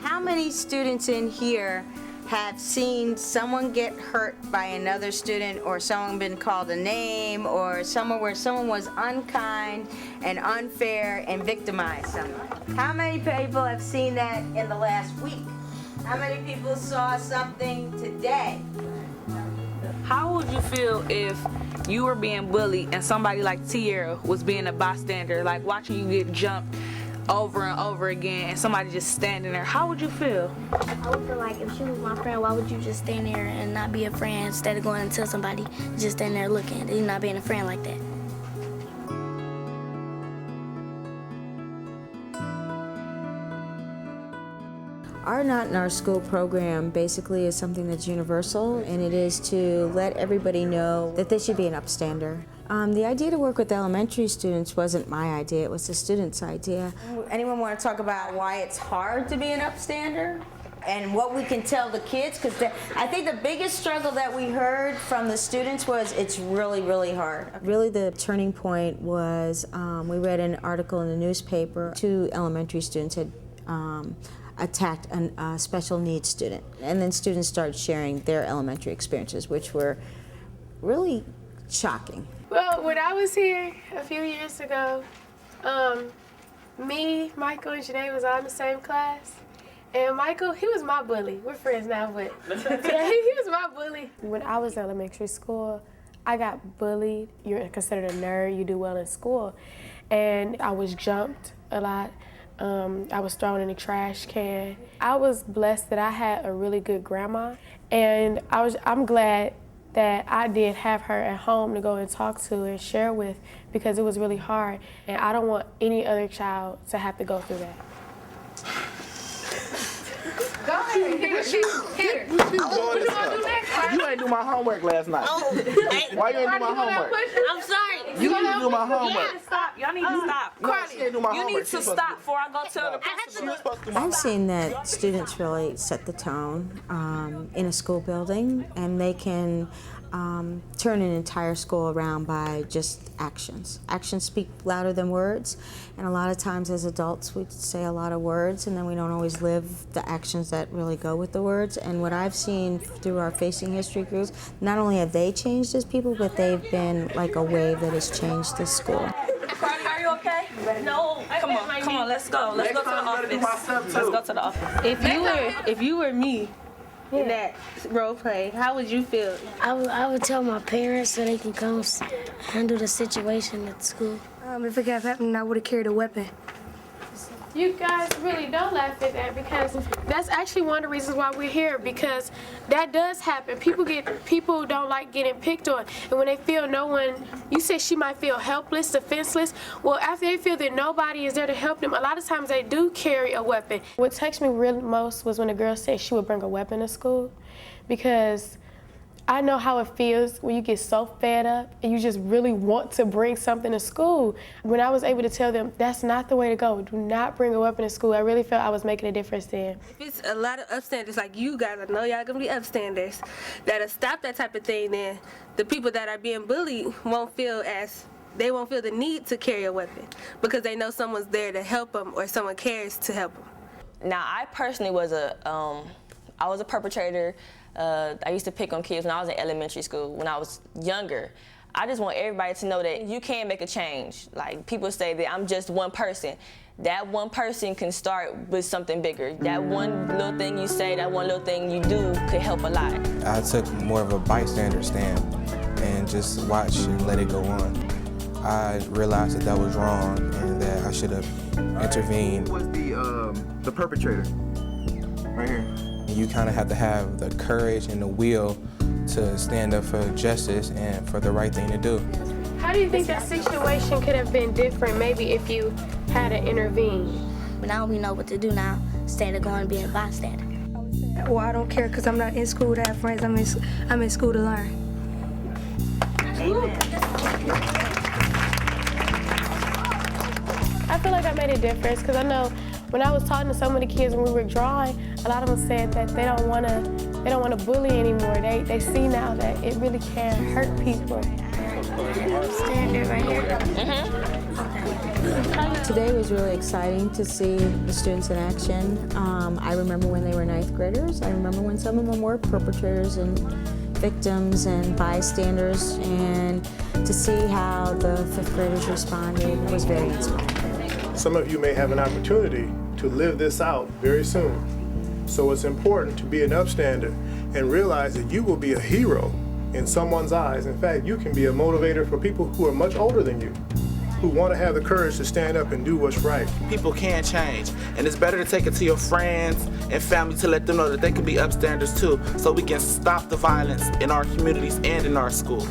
How many students in here have seen someone get hurt by another student, or someone been called a name, or somewhere where someone was unkind and unfair and victimized someone? How many people have seen that in the last week? How many people saw something today? How would you feel if you were being bullied and somebody like Tierra was being a bystander, like watching you get jumped over and over again and somebody just standing there? How would you feel? I would feel like if she was my friend, why would you just stand there and not be a friend instead of going and tell somebody, just stand there looking, you're not being a friend like that? Our Not in Our School program basically is something that's universal, and it is to let everybody know that they should be an upstander. The idea to work with elementary students wasn't my idea, it was the students' idea. Anyone want to talk about why it's hard to be an upstander? And what we can tell the kids? Because I think the biggest struggle that we heard from the students was it's really, really hard. Really the turning point was we read an article in the newspaper. 2 elementary students had attacked a special needs student. And then students started sharing their elementary experiences, which were really shocking. Well, when I was here a few years ago, me, Michael, and Janae was all in the same class. And Michael, he was my bully. We're friends now, but yeah, he was my bully. When I was in elementary school, I got bullied. You're considered a nerd, you do well in school. And I was jumped a lot. I was thrown in a trash can. I was blessed that I had a really good grandma, and I'm glad that I did have her at home to go and talk to and share with, because it was really hard, and I don't want any other child to have to go through that. Go ahead, here. What you gonna do next? You ain't do my homework last night. Oh, Why you ain't do my homework? I'm sorry. You need to do my homework. Stop. Y'all need to stop. You need to stop before I go tell the principal. I've seen that students really set the tone in a school building, and they can turn an entire school around by just actions. Actions speak louder than words, and a lot of times as adults we say a lot of words and then we don't always live the actions that really go with the words. And what I've seen through our Facing History groups, not only have they changed as people, but they've been like a wave that has changed this school. Cardi, are you okay? No. Come on, let's go. Let's go to the office. Let's go to the office. If you were me in that role play, how would you feel? I would tell my parents so they can come handle the situation at school. If it kept happening, I would have carried a weapon. You guys really don't laugh at that, because that's actually one of the reasons why we're here, because that does happen. People don't like getting picked on, and when they feel no one, you said she might feel helpless, defenseless. Well, after they feel that nobody is there to help them, a lot of times they do carry a weapon. What touched me really most was when a girl said she would bring a weapon to school, because I know how it feels when you get so fed up and you just really want to bring something to school. When I was able to tell them that's not the way to go, do not bring a weapon to school, I really felt I was making a difference then. If it's a lot of upstanders like you guys, I know y'all gonna be upstanders, that'll stop that type of thing, then the people that are being bullied won't feel the need to carry a weapon, because they know someone's there to help them or someone cares to help them. Now, I personally was a perpetrator. I used to pick on kids when I was in elementary school, when I was younger. I just want everybody to know that you can make a change. Like, people say that I'm just one person. That one person can start with something bigger. That one little thing you say, that one little thing you do could help a lot. I took more of a bystander stand and just watched and let it go on. I realized that was wrong and that I should have intervened. Who was the perpetrator? Right here. You kind of have to have the courage and the will to stand up for justice and for the right thing to do. How do you think that situation could have been different maybe if you had to intervene? But now we know what to do now, instead of going and being a bystander. Well, I don't care because I'm not in school to have friends. I'm in school to learn. I feel like I made a difference, because I know when I was talking to some of the kids when we were drawing, a lot of them said that they don't want to bully anymore. They see now that it really can hurt people. Stand there right here. Mm-hmm. Okay. Today was really exciting to see the students in action. I remember when they were 9th graders. I remember when some of them were perpetrators and victims and bystanders, and to see how the 5th graders responded was very inspiring. Some of you may have an opportunity to live this out very soon. So it's important to be an upstander and realize that you will be a hero in someone's eyes. In fact, you can be a motivator for people who are much older than you, who want to have the courage to stand up and do what's right. People can change, and it's better to take it to your friends and family to let them know that they can be upstanders too, so we can stop the violence in our communities and in our schools.